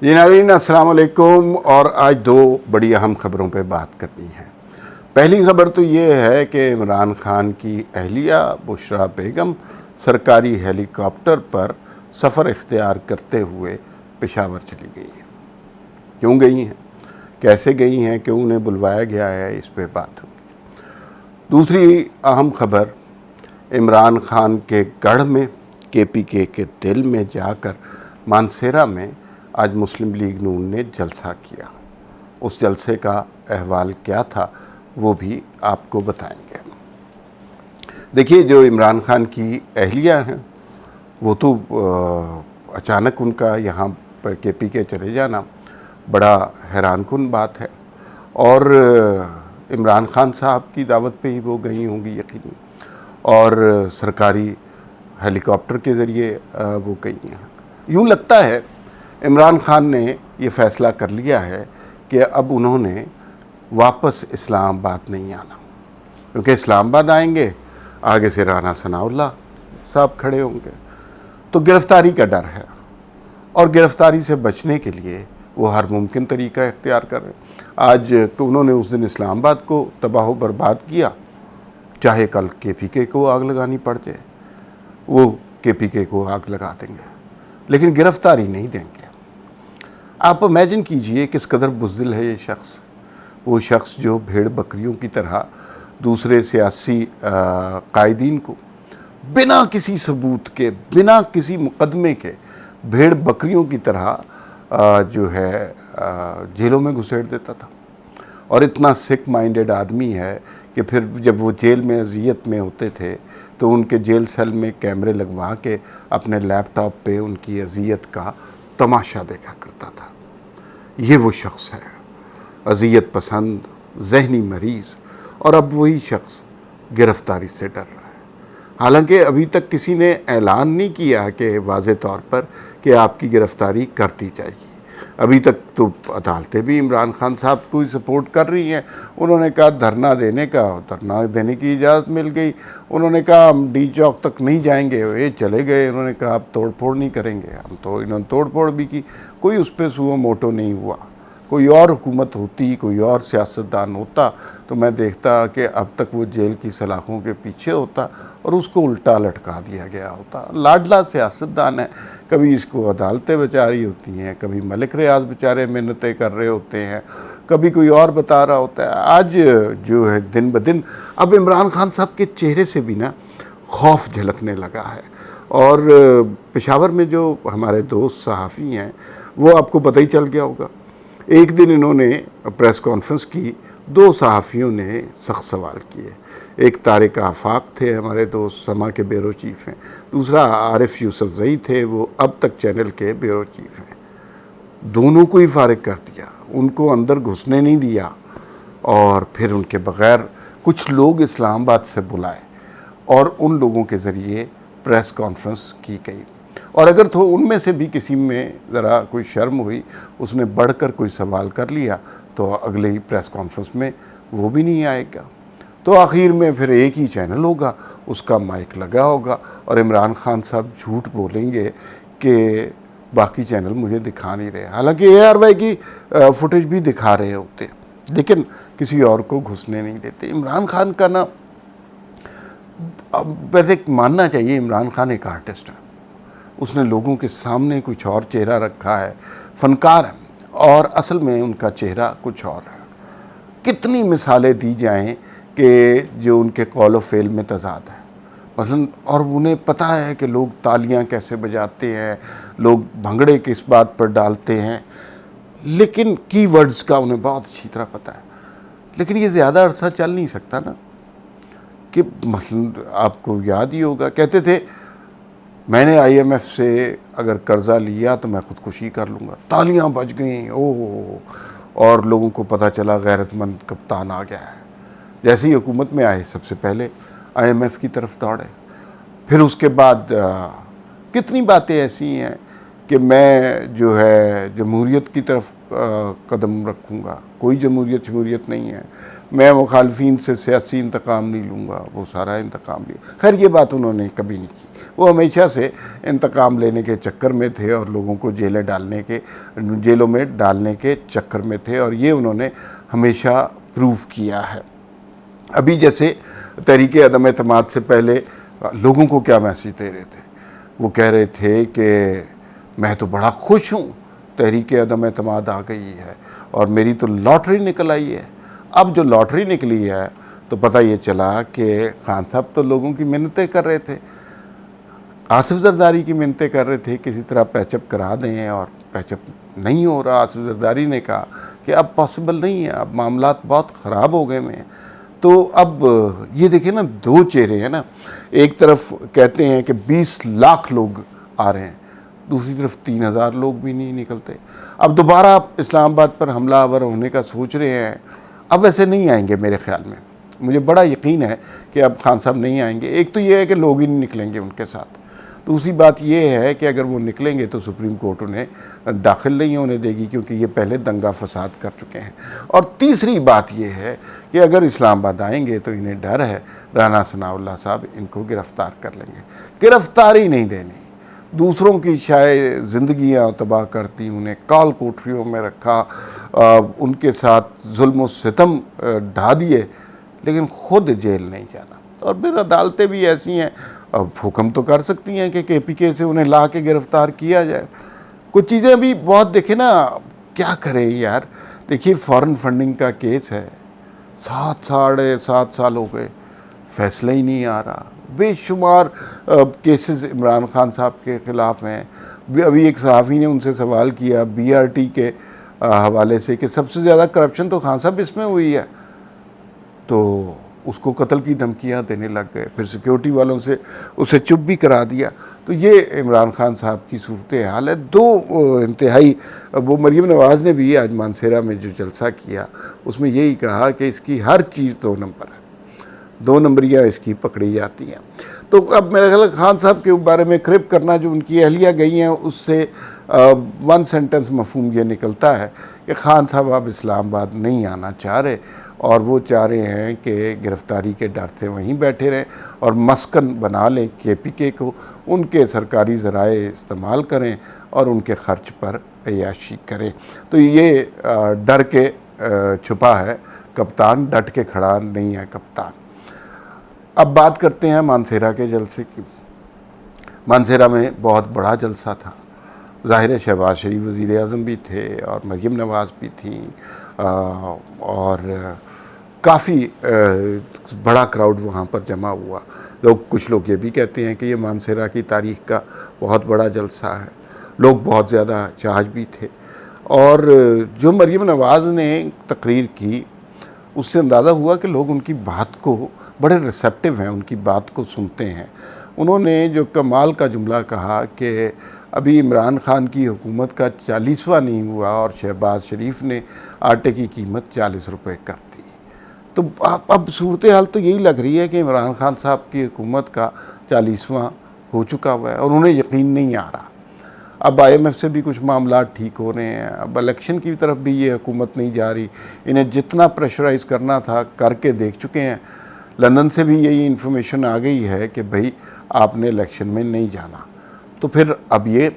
جی ناظرین السلام علیکم، اور آج دو بڑی اہم خبروں پہ بات کرنی ہے۔ پہلی خبر تو یہ ہے کہ عمران خان کی اہلیہ بشریٰ بیگم سرکاری ہیلی کاپٹر پر سفر اختیار کرتے ہوئے پشاور چلی گئی ہیں۔ کیوں گئی ہیں، کیسے گئی ہیں، کیوں انہیں بلوایا گیا ہے، اس پہ بات ہوگی۔ دوسری اہم خبر، عمران خان کے گڑھ میں کے پی کے دل میں جا کر مانسیرا میں آج مسلم لیگ نون نے جلسہ کیا۔ اس جلسے کا احوال کیا تھا وہ بھی آپ کو بتائیں گے۔ دیکھیے، جو عمران خان کی اہلیہ ہیں وہ تو اچانک ان کا یہاں کے پی کے چلے جانا بڑا حیران کن بات ہے، اور عمران خان صاحب کی دعوت پہ ہی وہ گئی ہوں گی یقینی، اور سرکاری ہیلی کاپٹر کے ذریعے وہ گئی ہیں۔ یوں لگتا ہے عمران خان نے یہ فیصلہ کر لیا ہے کہ اب انہوں نے واپس اسلام آباد نہیں آنا، کیونکہ اسلام آباد آئیں گے آگے سے رانا ثناء اللہ صاحب کھڑے ہوں گے، تو گرفتاری کا ڈر ہے، اور گرفتاری سے بچنے کے لیے وہ ہر ممکن طریقہ اختیار کر رہے ہیں۔ آج تو انہوں نے اس دن اسلام آباد کو تباہ و برباد کیا، چاہے کل کے پی کے کو آگ لگانی پڑ جائے، وہ کے پی کے کو آگ لگا دیں گے، لیکن گرفتاری نہیں دیں گے۔ آپ امیجن کیجئے کس قدر بزدل ہے یہ شخص، وہ شخص جو بھیڑ بکریوں کی طرح دوسرے سیاسی قائدین کو بنا کسی ثبوت کے، بنا کسی مقدمے کے بھیڑ بکریوں کی طرح جو ہے جیلوں میں گھسیٹ دیتا تھا، اور اتنا سک مائنڈڈ آدمی ہے کہ پھر جب وہ جیل میں اذیت میں ہوتے تھے تو ان کے جیل سیل میں کیمرے لگوا کے اپنے لیپ ٹاپ پہ ان کی اذیت کا تماشا دیکھا کرتا تھا۔ یہ وہ شخص ہے، اذیت پسند، ذہنی مریض، اور اب وہی شخص گرفتاری سے ڈر رہا ہے۔ حالانکہ ابھی تک کسی نے اعلان نہیں کیا کہ واضح طور پر کہ آپ کی گرفتاری کر دی جائے گی۔ ابھی تک تو عدالتیں بھی عمران خان صاحب کو سپورٹ کر رہی ہیں۔ انہوں نے کہا دھرنا دینے کی اجازت مل گئی، انہوں نے کہا ہم ڈی چوک تک نہیں جائیں گے، یہ چلے گئے، انہوں نے کہا اب توڑ پھوڑ نہیں کریں گے، انہوں نے توڑ پھوڑ بھی کی، کوئی اس پہ سو موٹو نہیں ہوا۔ کوئی اور حکومت ہوتی، کوئی اور سیاستدان ہوتا تو میں دیکھتا کہ اب تک وہ جیل کی سلاخوں کے پیچھے ہوتا اور اس کو الٹا لٹکا دیا گیا ہوتا۔ لاڈلا سیاستدان ہے، کبھی اس کو عدالتیں بچا رہی ہوتی ہیں، کبھی ملک ریاض بیچارے منتیں کر رہے ہوتے ہیں، کبھی کوئی اور بتا رہا ہوتا ہے۔ آج جو ہے دن بدن اب عمران خان صاحب کے چہرے سے بھی نا خوف جھلکنے لگا ہے، اور پشاور میں جو ہمارے دوست صحافی ہیں وہ آپ کو پتہ ہی چل گیا ہوگا، ایک دن انہوں نے پریس کانفرنس کی، دو صحافیوں نے سخت سوال کیے۔ ایک طارق آفاق تھے، ہمارے دوست سما کے بیورو چیف ہیں، دوسرا عارف یوسف زئی تھے، وہ اب تک چینل کے بیورو چیف ہیں۔ دونوں کو ہی فارغ کر دیا، ان کو اندر گھسنے نہیں دیا، اور پھر ان کے بغیر کچھ لوگ اسلام آباد سے بلائے اور ان لوگوں کے ذریعے پریس کانفرنس کی گئی۔ اور اگر تو ان میں سے بھی کسی میں ذرا کوئی شرم ہوئی، اس نے بڑھ کر کوئی سوال کر لیا، تو اگلے ہی پریس کانفرنس میں وہ بھی نہیں آئے گا۔ تو آخر میں پھر ایک ہی چینل ہوگا، اس کا مائک لگا ہوگا، اور عمران خان صاحب جھوٹ بولیں گے کہ باقی چینل مجھے دکھا نہیں رہے، حالانکہ اے آر وائی کی فوٹیج بھی دکھا رہے ہوتے ہیں، لیکن کسی اور کو گھسنے نہیں دیتے۔ عمران خان کا نا ویسے ماننا چاہیے، عمران خان ایک آرٹسٹ ہے، اس نے لوگوں کے سامنے کچھ اور چہرہ رکھا ہے، فنکار ہے، اور اصل میں ان کا چہرہ کچھ اور ہے۔ کتنی مثالیں دی جائیں کہ جو ان کے قول و فعل میں تضاد ہے، مثلا، اور انہیں پتہ ہے کہ لوگ تالیاں کیسے بجاتے ہیں، لوگ بھنگڑے کس بات پر ڈالتے ہیں، لیکن کی ورڈز کا انہیں بہت اچھی طرح پتہ ہے۔ لیکن یہ زیادہ عرصہ چل نہیں سکتا نا، کہ مثلا آپ کو یاد ہی ہوگا کہتے تھے میں نے آئی ایم ایف سے اگر قرضہ لیا تو میں خودکشی کر لوں گا، تالیاں بج گئیں، اور لوگوں کو پتہ چلا غیرت مند کپتان آ گیا ہے۔ جیسے ہی حکومت میں آئے سب سے پہلے آئی ایم ایف کی طرف دوڑے، پھر اس کے بعد کتنی باتیں ایسی ہیں کہ میں جو ہے جمہوریت کی طرف قدم رکھوں گا، کوئی جمہوریت نہیں ہے، میں مخالفین سے سیاسی انتقام نہیں لوں گا، وہ سارا انتقام لیا۔ خیر یہ بات انہوں نے کبھی نہیں کی، وہ ہمیشہ سے انتقام لینے کے چکر میں تھے اور لوگوں کو جیلوں میں ڈالنے کے چکر میں تھے، اور یہ انہوں نے ہمیشہ پروف کیا ہے۔ ابھی جیسے تحریک عدم اعتماد سے پہلے لوگوں کو کیا میسیج دے رہے تھے؟ وہ کہہ رہے تھے کہ میں تو بڑا خوش ہوں، تحریک عدم اعتماد آ گئی ہے اور میری تو لاٹری نکل آئی ہے۔ اب جو لاٹری نکلی ہے تو پتہ یہ چلا کہ خان صاحب تو لوگوں کی منتیں کر رہے تھے، آصف زرداری کی منتیں کر رہے تھے کسی طرح پیچ اپ کرا دیں، اور پیچ اپ نہیں ہو رہا۔ آصف زرداری نے کہا کہ اب پاسبل نہیں ہے، اب معاملات بہت خراب ہو گئے ہیں۔ تو اب یہ دیکھیں نا، دو چہرے ہیں نا، ایک طرف کہتے ہیں کہ 20 لاکھ لوگ آ رہے ہیں، دوسری طرف 3000 لوگ بھی نہیں نکلتے۔ اب دوبارہ اسلام آباد پر حملہ آور ہونے کا سوچ رہے ہیں۔ اب ویسے نہیں آئیں گے میرے خیال میں، مجھے بڑا یقین ہے کہ اب خان صاحب نہیں آئیں گے۔ ایک تو یہ ہے کہ لوگ ہی نہیں نکلیں گے ان کے ساتھ، دوسری بات یہ ہے کہ اگر وہ نکلیں گے تو سپریم کورٹ انہیں داخل نہیں ہونے دے گی، کیونکہ یہ پہلے دنگا فساد کر چکے ہیں۔ اور تیسری بات یہ ہے کہ اگر اسلام آباد آئیں گے تو انہیں ڈر ہے رانا ثناء اللہ صاحب ان کو گرفتار کر لیں گے۔ گرفتاری نہیں دینی، دوسروں کی شاید زندگیاں تباہ کرتی، انہیں کال کوٹریوں میں رکھا، ان کے ساتھ ظلم و ستم ڈھا دیے، لیکن خود جیل نہیں جانا۔ اور پھر عدالتیں بھی ایسی ہیں، اب حکم تو کر سکتی ہیں کہ KPK سے انہیں لا کے گرفتار کیا جائے۔ کچھ چیزیں بھی بہت دیکھیں نا، کیا کریں یار۔ دیکھیے فارن فنڈنگ کا کیس ہے، 7 سال ہو گئے، فیصلہ ہی نہیں آ رہا۔ بے شمار کیسز عمران خان صاحب کے خلاف ہیں۔ ابھی ایک صحافی نے ان سے سوال کیا BRT کے حوالے سے کہ سب سے زیادہ کرپشن تو خان صاحب اس میں ہوئی ہے، تو اس کو قتل کی دھمکیاں دینے لگ گئے، پھر سیکیورٹی والوں سے اسے چپ بھی کرا دیا۔ تو یہ عمران خان صاحب کی صورتحال ہے۔ دو انتہائی، وہ مریم نواز نے بھی آج مانسہرہ میں جو جلسہ کیا اس میں یہی کہا کہ اس کی ہر چیز 2 نمبر ہے، 2 نمبریاں اس کی پکڑی جاتی ہیں۔ تو اب میرا خیال ہے خان صاحب کے بارے میں کرپ کرنا، جو ان کی اہلیہ گئی ہیں، اس سے 1 سینٹنس مفہوم یہ نکلتا ہے کہ خان صاحب اب اسلام آباد نہیں آنا چاہ رہے، اور وہ چاہ رہے ہیں کہ گرفتاری کے ڈر سے وہیں بیٹھے رہیں اور مسکن بنا لیں KPK کو، ان کے سرکاری ذرائع استعمال کریں اور ان کے خرچ پر عیاشی کریں۔ تو یہ ڈر کے چھپا ہے کپتان، ڈٹ کے کھڑا نہیں ہے کپتان۔ اب بات کرتے ہیں مانسہرہ کے جلسے کی۔ مانسہرہ میں بہت بڑا جلسہ تھا، ظاہر ہے شہباز شریف وزیر اعظم بھی تھے اور مریم نواز بھی تھیں، اور کافی بڑا کراؤڈ وہاں پر جمع ہوا۔ کچھ لوگ یہ بھی کہتے ہیں کہ یہ مانسہرہ کی تاریخ کا بہت بڑا جلسہ ہے۔ لوگ بہت زیادہ چارج بھی تھے، اور جو مریم نواز نے تقریر کی اس سے اندازہ ہوا کہ لوگ ان کی بات کو بڑے ریسیپٹیو ہیں، ان کی بات کو سنتے ہیں۔ انہوں نے جو کمال کا جملہ کہا کہ ابھی عمران خان کی حکومت کا 40واں نہیں ہوا اور شہباز شریف نے آٹے کی قیمت 40 روپے کر دی۔ تو اب صورتحال تو یہی لگ رہی ہے کہ عمران خان صاحب کی حکومت کا 40واں ہو چکا ہوا ہے اور انہیں یقین نہیں آ رہا۔ اب IMF سے بھی کچھ معاملات ٹھیک ہو رہے ہیں، اب الیکشن کی طرف بھی یہ حکومت نہیں جا رہی۔ انہیں جتنا پریشرائز کرنا تھا کر کے دیکھ چکے ہیں۔ لندن سے بھی یہی انفارمیشن آ گئی ہے کہ بھئی آپ نے الیکشن میں نہیں جانا، تو پھر اب یہ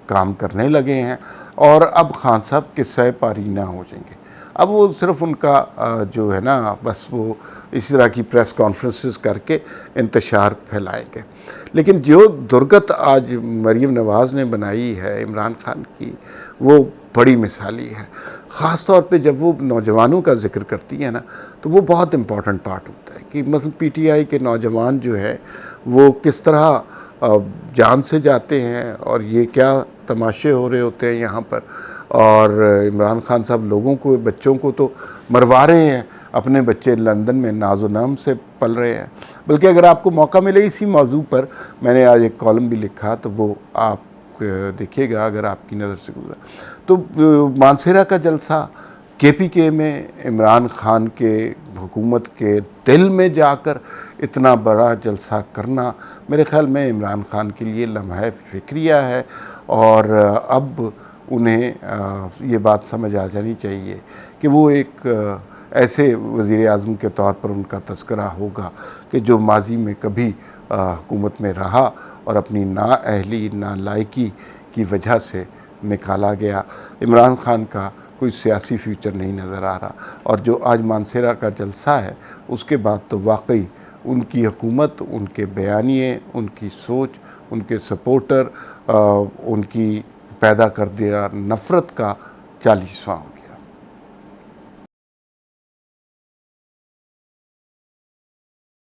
کام کرنے لگے ہیں، اور اب خان صاحب قصہ پارینہ ہو جائیں گے۔ اب وہ صرف ان کا جو ہے نا، بس وہ اس طرح کی پریس کانفرنسز کر کے انتشار پھیلائیں گے۔ لیکن جو درگت آج مریم نواز نے بنائی ہے عمران خان کی، وہ بڑی مثالی ہے۔ خاص طور پہ جب وہ نوجوانوں کا ذکر کرتی ہے نا، تو وہ بہت امپورٹنٹ پارٹ ہوتا ہے کہ مثلا PTI کے نوجوان جو ہے وہ کس طرح جان سے جاتے ہیں، اور یہ کیا تماشے ہو رہے ہوتے ہیں یہاں پر۔ اور عمران خان صاحب لوگوں کو، بچوں کو تو مروا رہے ہیں، اپنے بچے لندن میں ناز و نام سے پل رہے ہیں۔ بلکہ اگر آپ کو موقع ملے اسی موضوع پر، میں نے آج ایک کالم بھی لکھا، تو وہ آپ دیکھیے گا اگر آپ کی نظر سے گزرا۔ تو مانسہرہ کا جلسہ KPK میں عمران خان کے حکومت کے دل میں جا کر اتنا بڑا جلسہ کرنا، میرے خیال میں عمران خان کے لیے لمحہ فکریہ ہے، اور اب انہیں یہ بات سمجھ آ جانی چاہیے کہ وہ ایک ایسے وزیر اعظم کے طور پر ان کا تذکرہ ہوگا کہ جو ماضی میں کبھی حکومت میں رہا اور اپنی نااہلی نالائقی کی وجہ سے نکالا گیا۔ عمران خان کا کوئی سیاسی فیوچر نہیں نظر آ رہا، اور جو آج مانسہرہ کا جلسہ ہے اس کے بعد تو واقعی ان کی حکومت، ان کے بیانیے، ان کی سوچ، ان کے سپورٹر، ان کی پیدا کر دیا نفرت کا 40واں